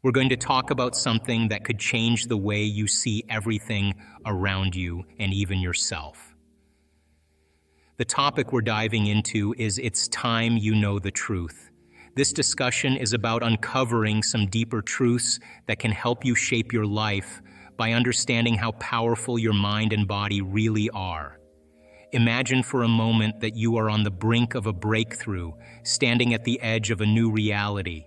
We're going to talk about something that could change the way you see everything around you and even yourself. The topic we're diving into is It's Time You Know the Truth. This discussion is about uncovering some deeper truths that can help you shape your life by understanding how powerful your mind and body really are. Imagine for a moment that you are on the brink of a breakthrough, standing at the edge of a new reality.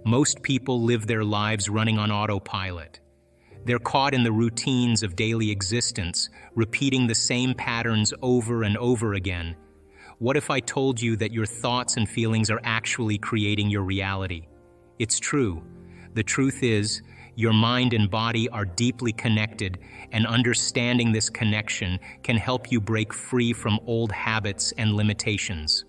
Most people live their lives running on autopilot. They're caught in the routines of daily existence, repeating the same patterns over and over again. What if I told you that your thoughts and feelings are actually creating your reality? It's true. The truth is, your mind and body are deeply connected, and understanding this connection can help you break free from old habits and limitations.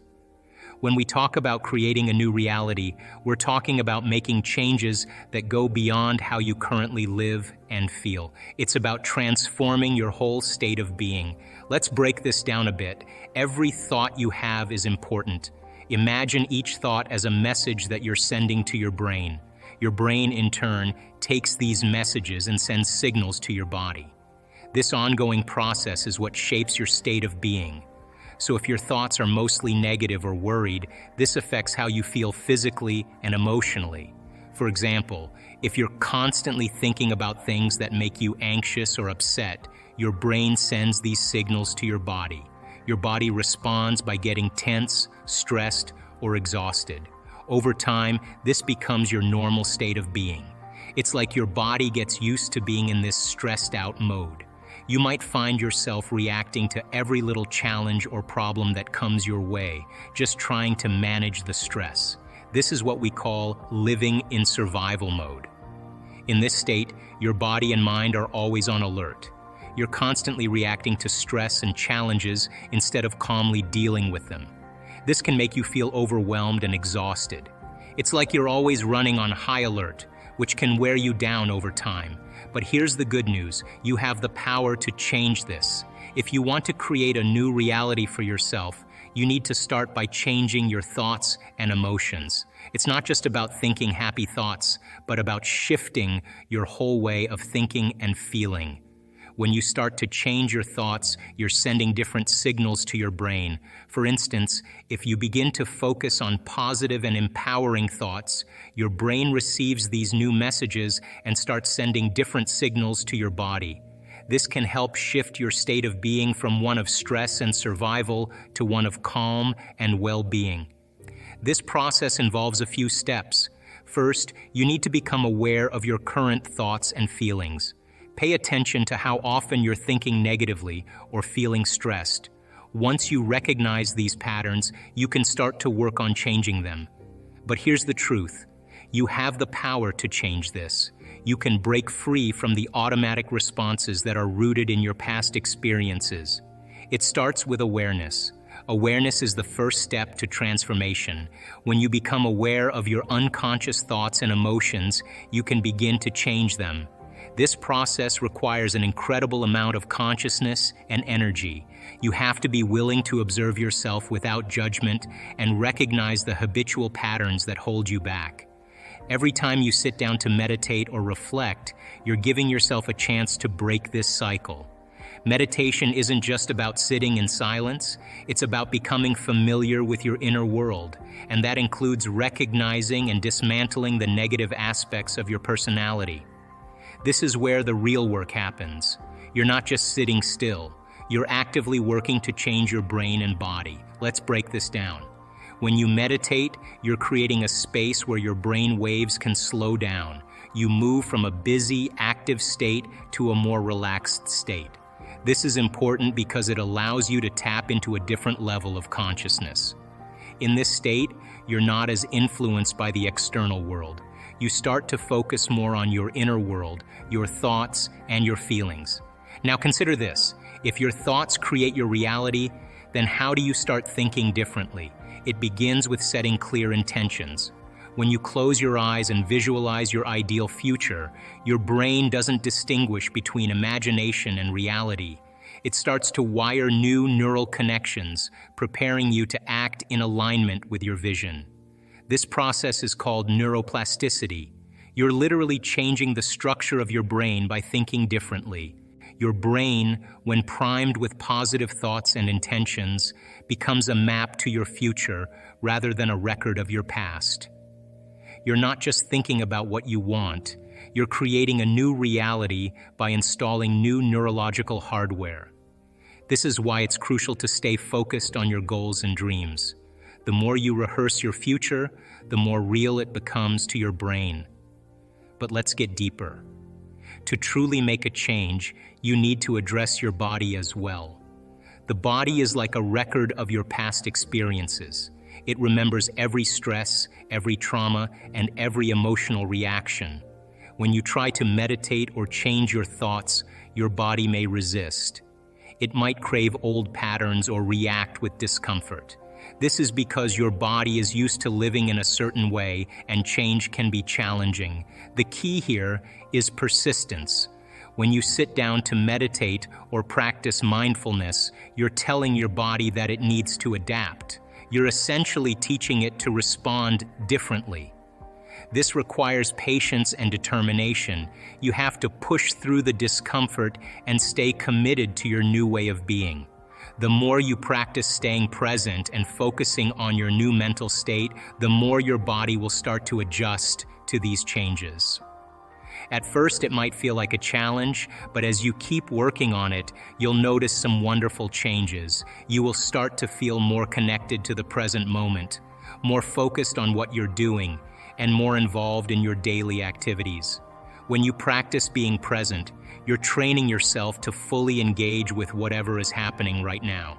When we talk about creating a new reality, we're talking about making changes that go beyond how you currently live and feel. It's about transforming your whole state of being. Let's break this down a bit. Every thought you have is important. Imagine each thought as a message that you're sending to your brain. Your brain, in turn, takes these messages and sends signals to your body. This ongoing process is what shapes your state of being. So if your thoughts are mostly negative or worried, this affects how you feel physically and emotionally. For example, if you're constantly thinking about things that make you anxious or upset, your brain sends these signals to your body. Your body responds by getting tense, stressed, or exhausted. Over time, this becomes your normal state of being. It's like your body gets used to being in this stressed out mode. You might find yourself reacting to every little challenge or problem that comes your way, just trying to manage the stress. This is what we call living in survival mode. In this state, your body and mind are always on alert. You're constantly reacting to stress and challenges instead of calmly dealing with them. This can make you feel overwhelmed and exhausted. It's like you're always running on high alert, which can wear you down over time. But here's the good news: you have the power to change this. If you want to create a new reality for yourself, you need to start by changing your thoughts and emotions. It's not just about thinking happy thoughts, but about shifting your whole way of thinking and feeling. When you start to change your thoughts, you're sending different signals to your brain. For instance, if you begin to focus on positive and empowering thoughts, your brain receives these new messages and starts sending different signals to your body. This can help shift your state of being from one of stress and survival to one of calm and well-being. This process involves a few steps. First, you need to become aware of your current thoughts and feelings. Pay attention to how often you're thinking negatively or feeling stressed. Once you recognize these patterns, you can start to work on changing them. But here's the truth: you have the power to change this. You can break free from the automatic responses that are rooted in your past experiences. It starts with awareness. Awareness is the first step to transformation. When you become aware of your unconscious thoughts and emotions, you can begin to change them. This process requires an incredible amount of consciousness and energy. You have to be willing to observe yourself without judgment and recognize the habitual patterns that hold you back. Every time you sit down to meditate or reflect, you're giving yourself a chance to break this cycle. Meditation isn't just about sitting in silence, it's about becoming familiar with your inner world, and that includes recognizing and dismantling the negative aspects of your personality. This is where the real work happens. You're not just sitting still. You're actively working to change your brain and body. Let's break this down. When you meditate, you're creating a space where your brain waves can slow down. You move from a busy, active state to a more relaxed state. This is important because it allows you to tap into a different level of consciousness. In this state, you're not as influenced by the external world. You start to focus more on your inner world, your thoughts, and your feelings. Now consider this: if your thoughts create your reality, then how do you start thinking differently? It begins with setting clear intentions. When you close your eyes and visualize your ideal future, your brain doesn't distinguish between imagination and reality. It starts to wire new neural connections, preparing you to act in alignment with your vision. This process is called neuroplasticity. You're literally changing the structure of your brain by thinking differently. Your brain, when primed with positive thoughts and intentions, becomes a map to your future rather than a record of your past. You're not just thinking about what you want, you're creating a new reality by installing new neurological hardware. This is why it's crucial to stay focused on your goals and dreams. The more you rehearse your future, the more real it becomes to your brain. But let's get deeper. To truly make a change, you need to address your body as well. The body is like a record of your past experiences. It remembers every stress, every trauma, and every emotional reaction. When you try to meditate or change your thoughts, your body may resist. It might crave old patterns or react with discomfort. This is because your body is used to living in a certain way, and change can be challenging. The key here is persistence. When you sit down to meditate or practice mindfulness, you're telling your body that it needs to adapt. You're essentially teaching it to respond differently. This requires patience and determination. You have to push through the discomfort and stay committed to your new way of being. The more you practice staying present and focusing on your new mental state, the more your body will start to adjust to these changes. At first, it might feel like a challenge, but as you keep working on it, you'll notice some wonderful changes. You will start to feel more connected to the present moment, more focused on what you're doing, and more involved in your daily activities. When you practice being present, you're training yourself to fully engage with whatever is happening right now.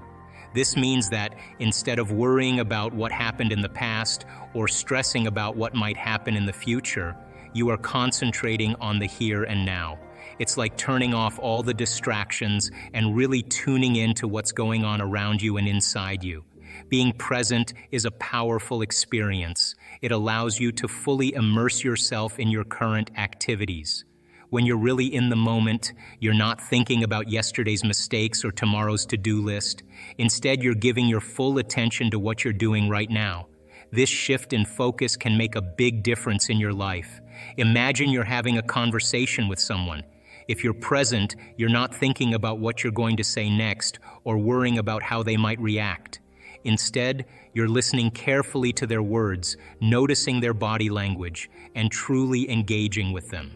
This means that instead of worrying about what happened in the past or stressing about what might happen in the future, you are concentrating on the here and now. It's like turning off all the distractions and really tuning into what's going on around you and inside you. Being present is a powerful experience. It allows you to fully immerse yourself in your current activities. When you're really in the moment, you're not thinking about yesterday's mistakes or tomorrow's to-do list. Instead, you're giving your full attention to what you're doing right now. This shift in focus can make a big difference in your life. Imagine you're having a conversation with someone. If you're present, you're not thinking about what you're going to say next or worrying about how they might react. Instead, you're listening carefully to their words, noticing their body language, and truly engaging with them.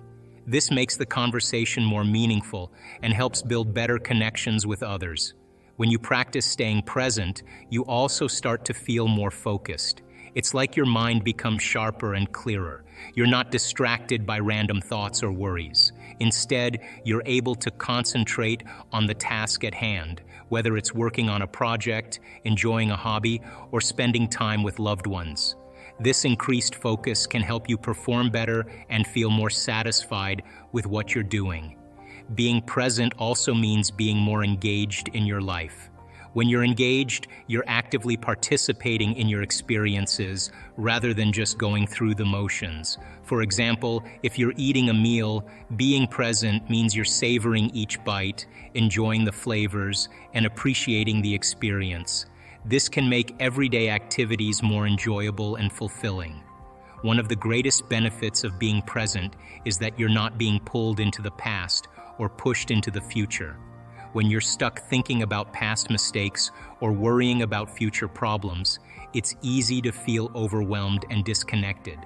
This makes the conversation more meaningful and helps build better connections with others. When you practice staying present, you also start to feel more focused. It's like your mind becomes sharper and clearer. You're not distracted by random thoughts or worries. Instead, you're able to concentrate on the task at hand, whether it's working on a project, enjoying a hobby, or spending time with loved ones. This increased focus can help you perform better and feel more satisfied with what you're doing. Being present also means being more engaged in your life. When you're engaged, you're actively participating in your experiences rather than just going through the motions. For example, if you're eating a meal, being present means you're savoring each bite, enjoying the flavors, and appreciating the experience. This can make everyday activities more enjoyable and fulfilling. One of the greatest benefits of being present is that you're not being pulled into the past or pushed into the future. When you're stuck thinking about past mistakes or worrying about future problems, it's easy to feel overwhelmed and disconnected.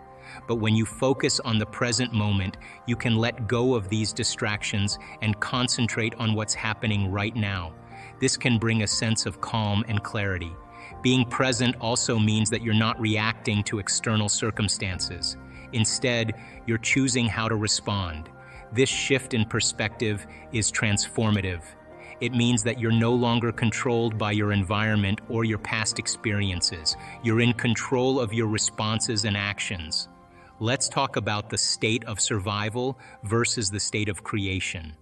But when you focus on the present moment, you can let go of these distractions and concentrate on what's happening right now. This can bring a sense of calm and clarity. Being present also means that you're not reacting to external circumstances. Instead, you're choosing how to respond. This shift in perspective is transformative. It means that you're no longer controlled by your environment or your past experiences. You're in control of your responses and actions. Let's talk about the state of survival versus the state of creation.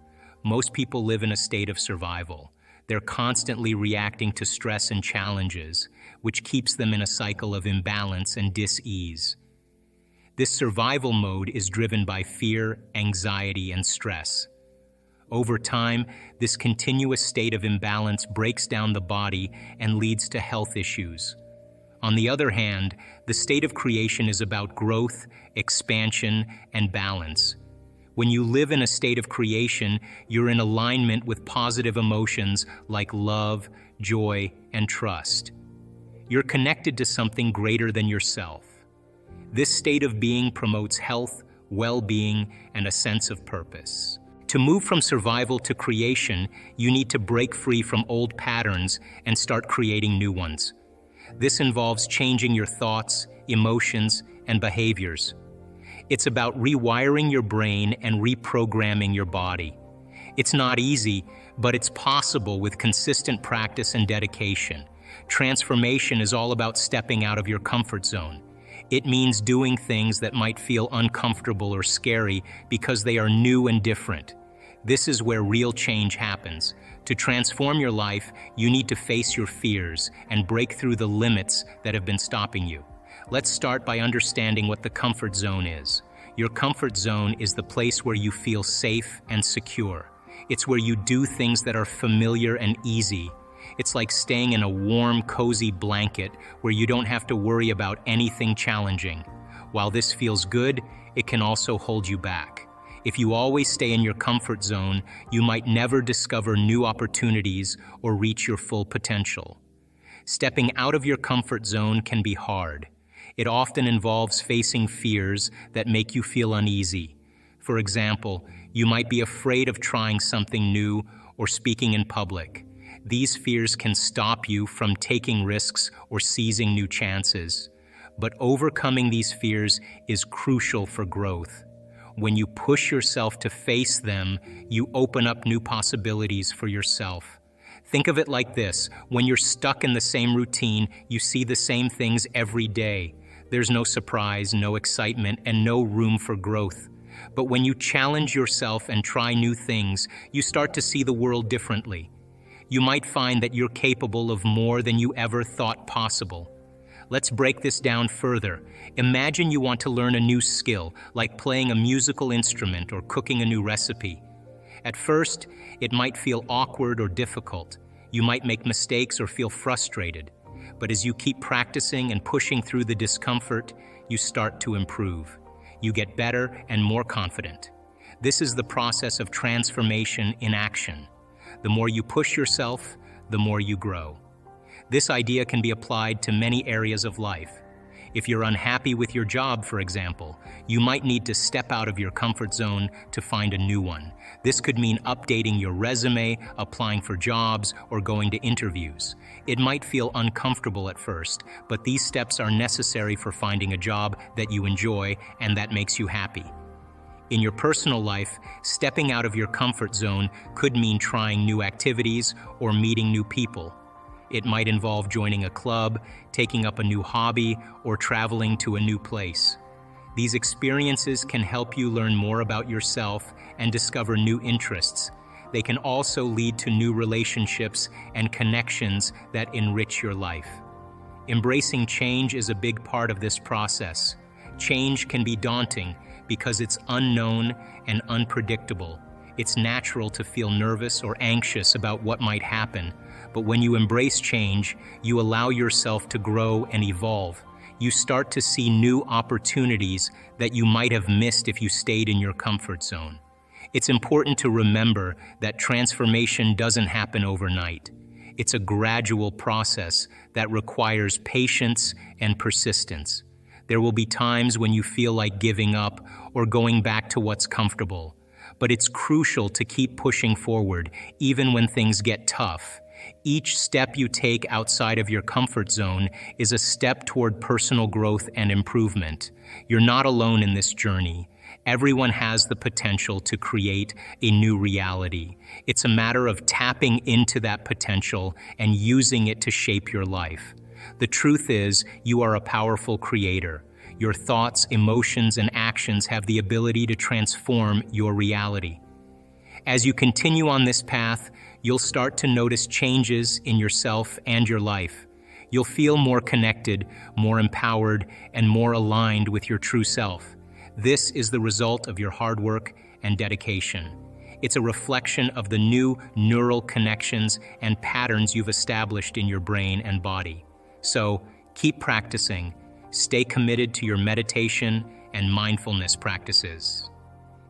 Most people live in a state of survival. They're constantly reacting to stress and challenges, which keeps them in a cycle of imbalance and dis-ease. This survival mode is driven by fear, anxiety, and stress. Over time, this continuous state of imbalance breaks down the body and leads to health issues. On the other hand, the state of creation is about growth, expansion, and balance. When you live in a state of creation, you're in alignment with positive emotions like love, joy, and trust. You're connected to something greater than yourself. This state of being promotes health, well-being, and a sense of purpose. To move from survival to creation, you need to break free from old patterns and start creating new ones. This involves changing your thoughts, emotions, and behaviors. It's about rewiring your brain and reprogramming your body. It's not easy, but it's possible with consistent practice and dedication. Transformation is all about stepping out of your comfort zone. It means doing things that might feel uncomfortable or scary because they are new and different. This is where real change happens. To transform your life, you need to face your fears and break through the limits that have been stopping you. Let's start by understanding what the comfort zone is. Your comfort zone is the place where you feel safe and secure. It's where you do things that are familiar and easy. It's like staying in a warm, cozy blanket where you don't have to worry about anything challenging. While this feels good, it can also hold you back. If you always stay in your comfort zone, you might never discover new opportunities or reach your full potential. Stepping out of your comfort zone can be hard. It often involves facing fears that make you feel uneasy. For example, you might be afraid of trying something new or speaking in public. These fears can stop you from taking risks or seizing new chances. But overcoming these fears is crucial for growth. When you push yourself to face them, you open up new possibilities for yourself. Think of it like this: when you're stuck in the same routine, you see the same things every day. There's no surprise, no excitement, and no room for growth. But when you challenge yourself and try new things, you start to see the world differently. You might find that you're capable of more than you ever thought possible. Let's break this down further. Imagine you want to learn a new skill, like playing a musical instrument or cooking a new recipe. At first, it might feel awkward or difficult. You might make mistakes or feel frustrated. But as you keep practicing and pushing through the discomfort, you start to improve. You get better and more confident. This is the process of transformation in action. The more you push yourself, the more you grow. This idea can be applied to many areas of life. If you're unhappy with your job, for example, you might need to step out of your comfort zone to find a new one. This could mean updating your resume, applying for jobs, or going to interviews. It might feel uncomfortable at first, but these steps are necessary for finding a job that you enjoy and that makes you happy. In your personal life, stepping out of your comfort zone could mean trying new activities or meeting new people. It might involve joining a club, taking up a new hobby, or traveling to a new place. These experiences can help you learn more about yourself and discover new interests. They can also lead to new relationships and connections that enrich your life. Embracing change is a big part of this process. Change can be daunting because it's unknown and unpredictable. It's natural to feel nervous or anxious about what might happen, but when you embrace change, you allow yourself to grow and evolve. You start to see new opportunities that you might have missed if you stayed in your comfort zone. It's important to remember that transformation doesn't happen overnight. It's a gradual process that requires patience and persistence. There will be times when you feel like giving up or going back to what's comfortable. But it's crucial to keep pushing forward, even when things get tough. Each step you take outside of your comfort zone is a step toward personal growth and improvement. You're not alone in this journey. Everyone has the potential to create a new reality. It's a matter of tapping into that potential and using it to shape your life. The truth is, you are a powerful creator. Your thoughts, emotions, and actions have the ability to transform your reality. As you continue on this path, you'll start to notice changes in yourself and your life. You'll feel more connected, more empowered, and more aligned with your true self. This is the result of your hard work and dedication. It's a reflection of the new neural connections and patterns you've established in your brain and body. So, Keep practicing. Stay committed to your meditation and mindfulness practices.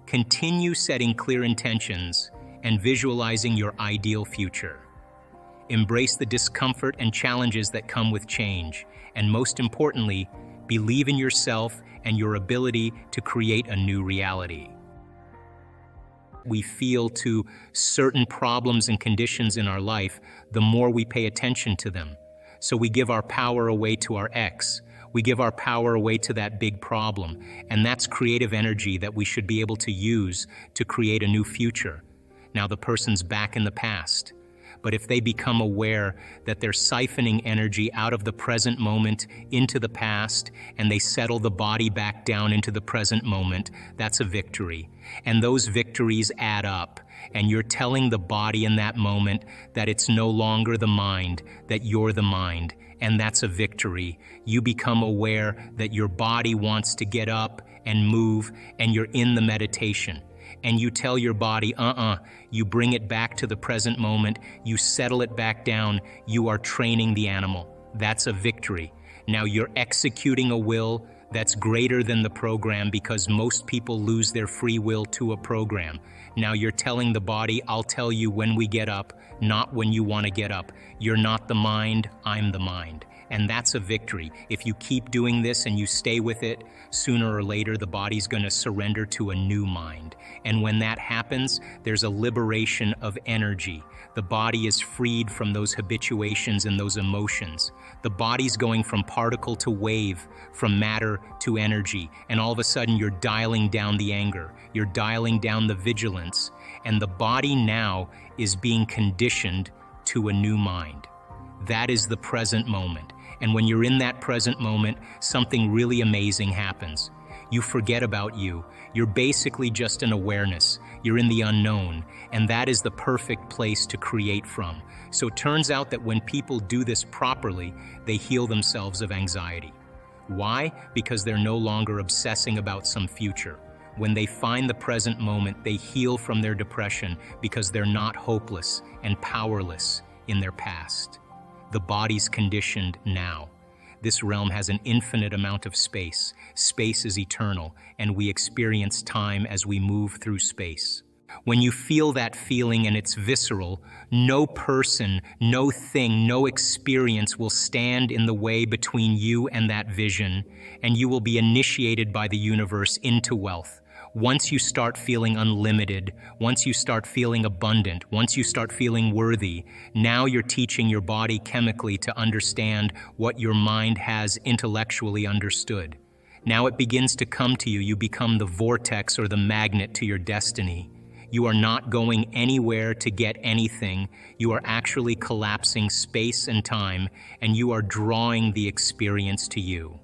Continue setting clear intentions and visualizing your ideal future. Embrace the discomfort and challenges that come with change, and most importantly, believe in yourself and your ability to create a new reality. We feel to certain problems and conditions in our life, the more we pay attention to them. So we give our power away to our ex. We give our power away to that big problem, and that's creative energy that we should be able to use to create a new future. Now the person's back in the past. But if they become aware that they're siphoning energy out of the present moment into the past, and they settle the body back down into the present moment, that's a victory. And those victories add up, and you're telling the body in that moment that it's no longer the mind, that you're the mind, and that's a victory. You become aware that your body wants to get up and move, and you're in the meditation. And you tell your body, you bring it back to the present moment, you settle it back down, you are training the animal. That's a victory. Now you're executing a will that's greater than the program, because most people lose their free will to a program. Now you're telling the body, I'll tell you when we get up, not when you want to get up. You're not the mind, I'm the mind. And that's a victory. If you keep doing this and you stay with it, sooner or later the body's going to surrender to a new mind. And when that happens, there's a liberation of energy. The body is freed from those habituations and those emotions. The body's going from particle to wave, from matter to energy. And all of a sudden you're dialing down the anger. You're dialing down the vigilance. And the body now is being conditioned to a new mind. That is the present moment. And when you're in that present moment, something really amazing happens. You forget about you. You're basically just an awareness. You're in the unknown, and that is the perfect place to create from. So it turns out that when people do this properly, they heal themselves of anxiety. Why? Because they're no longer obsessing about some future. When they find the present moment, they heal from their depression because they're not hopeless and powerless in their past. The body's conditioned now. This realm has an infinite amount of space. Space is eternal, and we experience time as we move through space. When you feel that feeling and it's visceral, no person, no thing, no experience will stand in the way between you and that vision, and you will be initiated by the universe into wealth. Once you start feeling unlimited, once you start feeling abundant, once you start feeling worthy, now you're teaching your body chemically to understand what your mind has intellectually understood. Now it begins to come to you. You become the vortex or the magnet to your destiny. You are not going anywhere to get anything. You are actually collapsing space and time, and you are drawing the experience to you.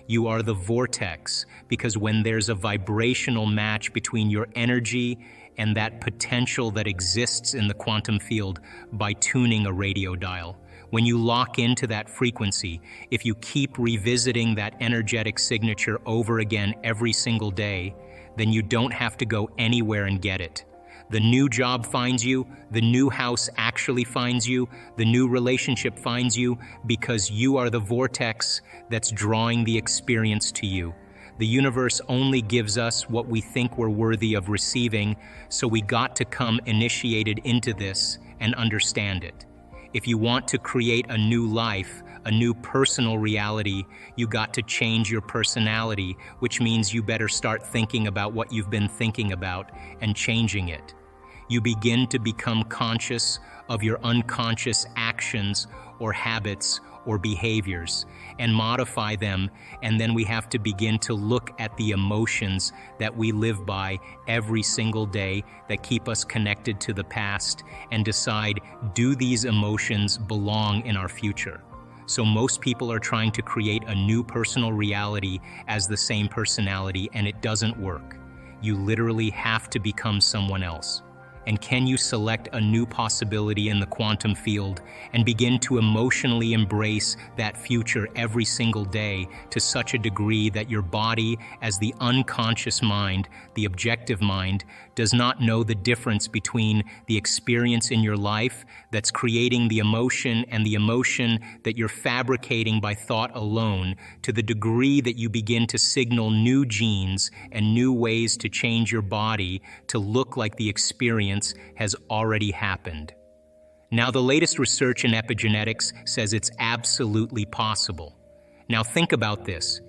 You are the vortex, because when there's a vibrational match between your energy and that potential that exists in the quantum field by tuning a radio dial, when you lock into that frequency, if you keep revisiting that energetic signature over again every single day, then you don't have to go anywhere and get it. The new job finds you, the new house actually finds you, the new relationship finds you, because you are the vortex that's drawing the experience to you. The universe only gives us what we think we're worthy of receiving, so we got to come initiated into this and understand it. If you want to create a new life, a new personal reality, you got to change your personality, which means you better start thinking about what you've been thinking about and changing it. You begin to become conscious of your unconscious actions or habits or behaviors and modify them, and then we have to begin to look at the emotions that we live by every single day that keep us connected to the past and decide, do these emotions belong in our future? So most people are trying to create a new personal reality as the same personality, and it doesn't work. You literally have to become someone else. And can you select a new possibility in the quantum field and begin to emotionally embrace that future every single day to such a degree that your body, as the unconscious mind, the objective mind, does not know the difference between the experience in your life that's creating the emotion and the emotion that you're fabricating by thought alone, to the degree that you begin to signal new genes and new ways to change your body to look like the experience has already happened. Now, the latest research in epigenetics says it's absolutely possible. Now, think about this.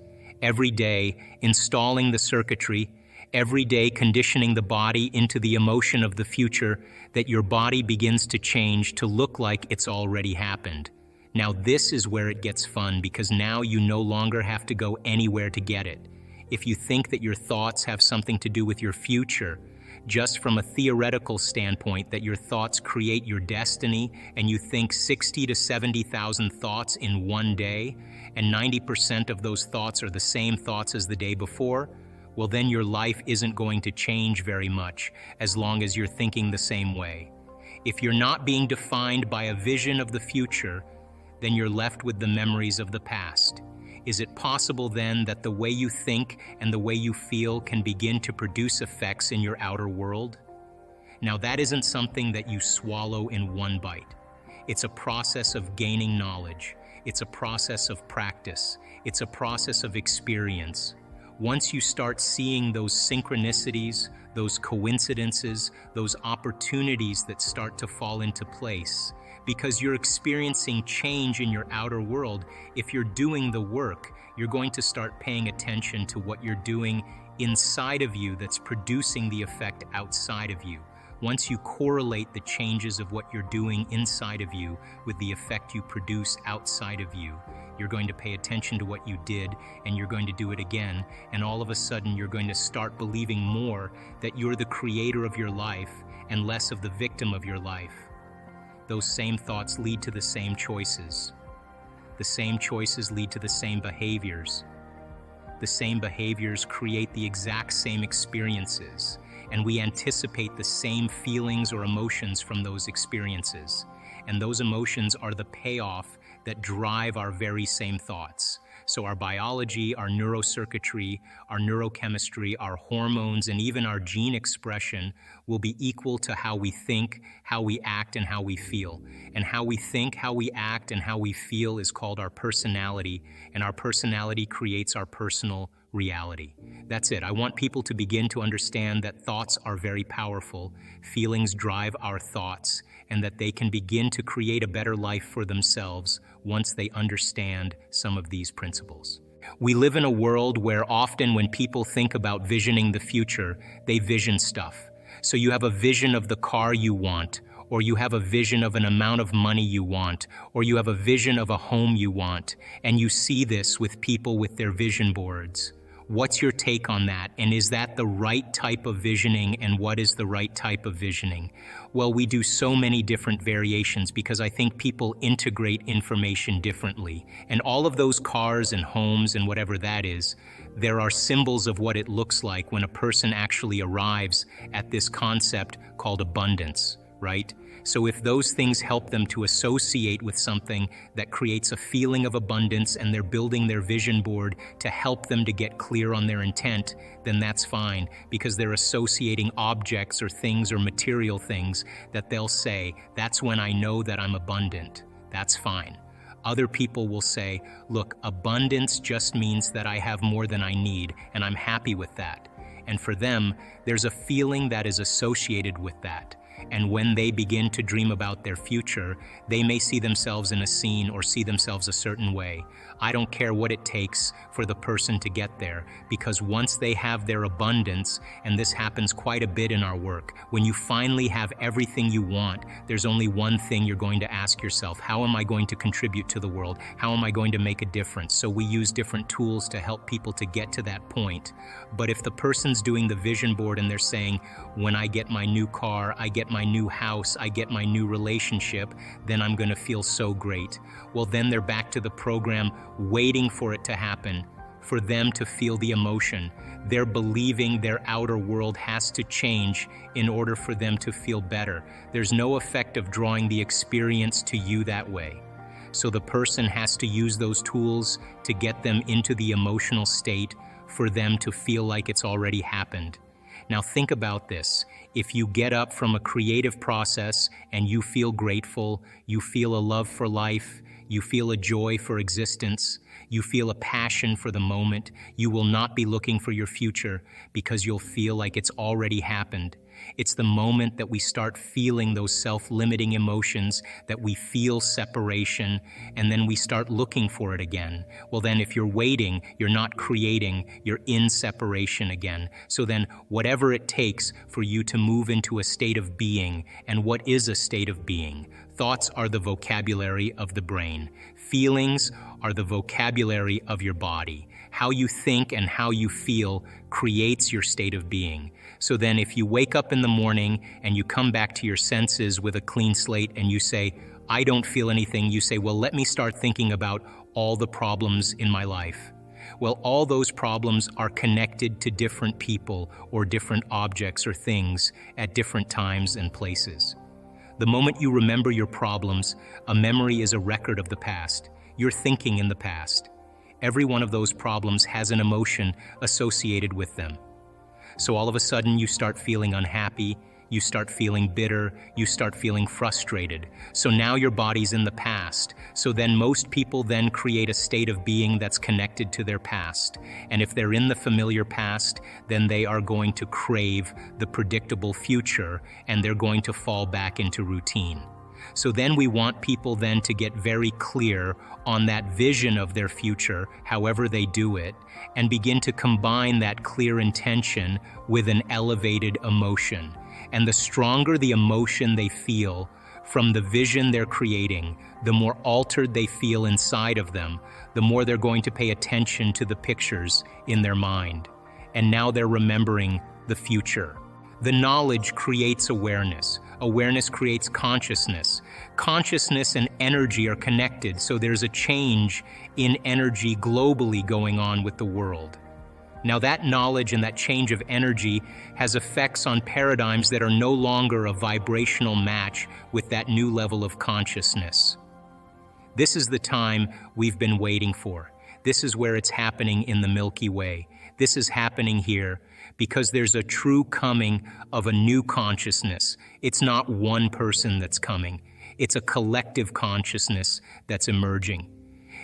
Every day, installing the circuitry, every day conditioning the body into the emotion of the future, that your body begins to change to look like it's already happened. Now, this is where it gets fun, because now you no longer have to go anywhere to get it. If you think that your thoughts have something to do with your future, just from a theoretical standpoint, that your thoughts create your destiny, and you think 60 to 70,000 thoughts in one day, and 90% of those thoughts are the same thoughts as the day before, well, then your life isn't going to change very much as long as you're thinking the same way. If you're not being defined by a vision of the future, then you're left with the memories of the past. Is it possible then that the way you think and the way you feel can begin to produce effects in your outer world? Now, that isn't something that you swallow in one bite. It's a process of gaining knowledge. It's a process of practice. It's a process of experience. Once you start seeing those synchronicities, those coincidences, those opportunities that start to fall into place, because you're experiencing change in your outer world, if you're doing the work, you're going to start paying attention to what you're doing inside of you that's producing the effect outside of you. Once you correlate the changes of what you're doing inside of you with the effect you produce outside of you, you're going to pay attention to what you did, and you're going to do it again, and all of a sudden you're going to start believing more that you're the creator of your life and less of the victim of your life. Those same thoughts lead to the same choices. The same choices lead to the same behaviors. The same behaviors create the exact same experiences, and we anticipate the same feelings or emotions from those experiences. And those emotions are the payoff that drive our very same thoughts. So our biology, our neurocircuitry, our neurochemistry, our hormones, and even our gene expression will be equal to how we think, how we act, and how we feel. And how we think, how we act, and how we feel is called our personality, and our personality creates our personal reality. That's it. I want people to begin to understand that thoughts are very powerful, feelings drive our thoughts, and that they can begin to create a better life for themselves once they understand some of these principles. We live in a world where often when people think about visioning the future, they vision stuff. So you have a vision of the car you want, or you have a vision of an amount of money you want, or you have a vision of a home you want, and you see this with people with their vision boards. What's your take on that? And is that the right type of visioning? And what is the right type of visioning? Well, we do so many different variations because I think people integrate information differently. And all of those cars and homes and whatever that is, there are symbols of what it looks like when a person actually arrives at this concept called abundance, right? So if those things help them to associate with something that creates a feeling of abundance and they're building their vision board to help them to get clear on their intent, then that's fine, because they're associating objects or things or material things that they'll say, that's when I know that I'm abundant. That's fine. Other people will say, look, abundance just means that I have more than I need, and I'm happy with that. And for them, there's a feeling that is associated with that. And when they begin to dream about their future, they may see themselves in a scene or see themselves a certain way. I don't care what it takes for the person to get there, because once they have their abundance, and this happens quite a bit in our work, when you finally have everything you want, there's only one thing you're going to ask yourself: how am I going to contribute to the world? How am I going to make a difference? So we use different tools to help people to get to that point. But if the person's doing the vision board and they're saying, when I get my new car, I get my new house, I get my new relationship, then I'm going to feel so great. Well, then they're back to the program, waiting for it to happen, for them to feel the emotion. They're believing their outer world has to change in order for them to feel better. There's no effect of drawing the experience to you that way. So the person has to use those tools to get them into the emotional state for them to feel like it's already happened. Now think about this. If you get up from a creative process and you feel grateful, you feel a love for life, you feel a joy for existence, you feel a passion for the moment, you will not be looking for your future because you'll feel like it's already happened. It's the moment that we start feeling those self-limiting emotions, that we feel separation, and then we start looking for it again. Well then, if you're waiting, you're not creating, you're in separation again. So then, whatever it takes for you to move into a state of being, and what is a state of being? Thoughts are the vocabulary of the brain. Feelings are the vocabulary of your body. How you think and how you feel creates your state of being. So then if you wake up in the morning and you come back to your senses with a clean slate and you say, I don't feel anything, you say, well, let me start thinking about all the problems in my life. Well, all those problems are connected to different people or different objects or things at different times and places. The moment you remember your problems, a memory is a record of the past. You're thinking in the past. Every one of those problems has an emotion associated with them. So all of a sudden you start feeling unhappy, you start feeling bitter, you start feeling frustrated. So now your body's in the past. So then most people then create a state of being that's connected to their past. And if they're in the familiar past, then they are going to crave the predictable future and they're going to fall back into routine. So then we want people then to get very clear on that vision of their future, however they do it, and begin to combine that clear intention with an elevated emotion. And the stronger the emotion they feel from the vision they're creating, the more altered they feel inside of them, the more they're going to pay attention to the pictures in their mind. And now they're remembering the future. The knowledge creates awareness. Awareness creates consciousness. Consciousness and energy are connected, so there's a change in energy globally going on with the world. Now that knowledge and that change of energy has effects on paradigms that are no longer a vibrational match with that new level of consciousness. This is the time we've been waiting for. This is where it's happening in the Milky Way. This is happening here because there's a true coming of a new consciousness. It's not one person that's coming. It's a collective consciousness that's emerging.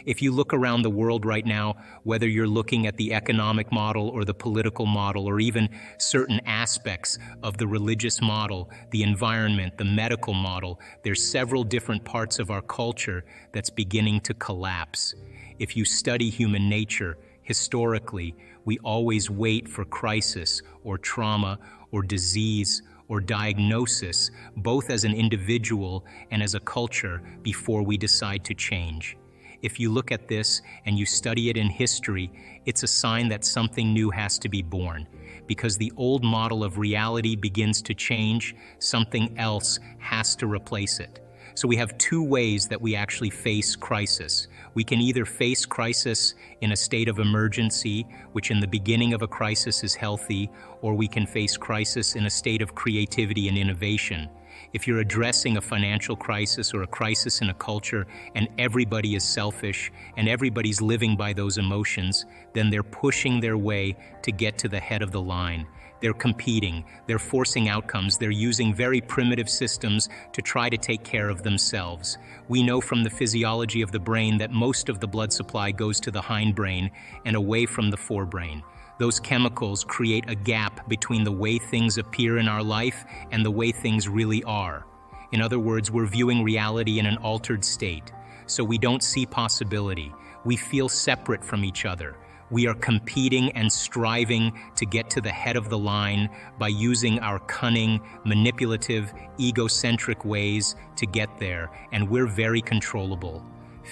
If you look around the world right now, whether you're looking at the economic model or the political model or even certain aspects of the religious model, the environment, the medical model, there's several different parts of our culture that's beginning to collapse. If you study human nature, historically, we always wait for crisis or trauma or disease or diagnosis, both as an individual and as a culture, before we decide to change. If you look at this and you study it in history, it's a sign that something new has to be born. Because the old model of reality begins to change, something else has to replace it. So we have two ways that we actually face crisis. We can either face crisis in a state of emergency, which in the beginning of a crisis is healthy, or we can face crisis in a state of creativity and innovation. If you're addressing a financial crisis or a crisis in a culture and everybody is selfish and everybody's living by those emotions, then they're pushing their way to get to the head of the line. They're competing, they're forcing outcomes, they're using very primitive systems to try to take care of themselves. We know from the physiology of the brain that most of the blood supply goes to the hindbrain and away from the forebrain. Those chemicals create a gap between the way things appear in our life and the way things really are. In other words, we're viewing reality in an altered state. So we don't see possibility. We feel separate from each other. We are competing and striving to get to the head of the line by using our cunning, manipulative, egocentric ways to get there, and we're very controllable.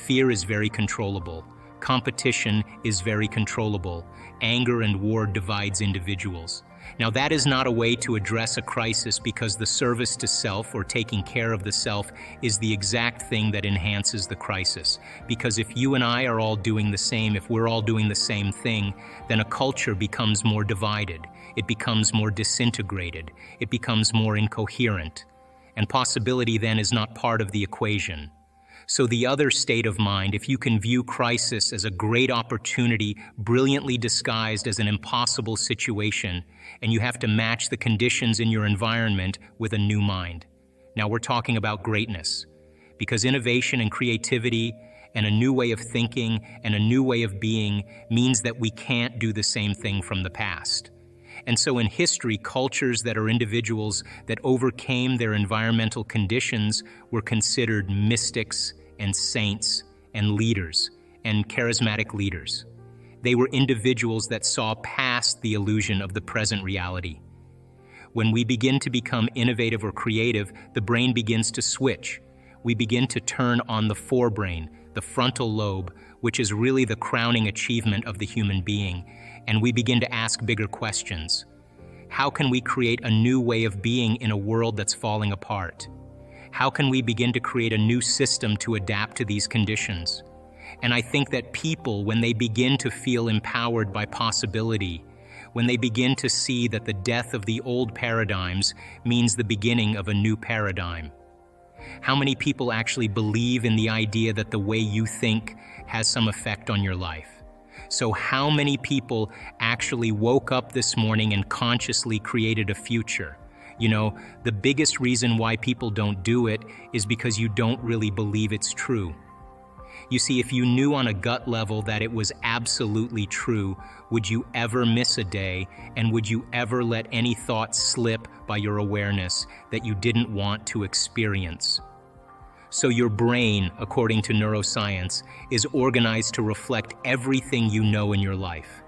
Fear is very controllable. Competition is very controllable. Anger and war divides individuals. Now, that is not a way to address a crisis, because the service to self, or taking care of the self, is the exact thing that enhances the crisis. Because if you and I are all doing the same, if we're all doing the same thing, then a culture becomes more divided. It becomes more disintegrated. It becomes more incoherent. And possibility then is not part of the equation. So the other state of mind, if you can view crisis as a great opportunity brilliantly disguised as an impossible situation, and you have to match the conditions in your environment with a new mind. Now we're talking about greatness, because innovation and creativity and a new way of thinking and a new way of being means that we can't do the same thing from the past. And so in history, cultures that are individuals that overcame their environmental conditions were considered mystics and saints and leaders and charismatic leaders. They were individuals that saw past the illusion of the present reality. When we begin to become innovative or creative, the brain begins to switch. We begin to turn on the forebrain, the frontal lobe, which is really the crowning achievement of the human being, and we begin to ask bigger questions. How can we create a new way of being in a world that's falling apart? How can we begin to create a new system to adapt to these conditions? And I think that people, when they begin to feel empowered by possibility, when they begin to see that the death of the old paradigms means the beginning of a new paradigm. How many people actually believe in the idea that the way you think has some effect on your life? So how many people actually woke up this morning and consciously created a future? You know, the biggest reason why people don't do it is because you don't really believe it's true. You see, if you knew on a gut level that it was absolutely true, would you ever miss a day, and would you ever let any thought slip by your awareness that you didn't want to experience? So your brain, according to neuroscience, is organized to reflect everything you know in your life.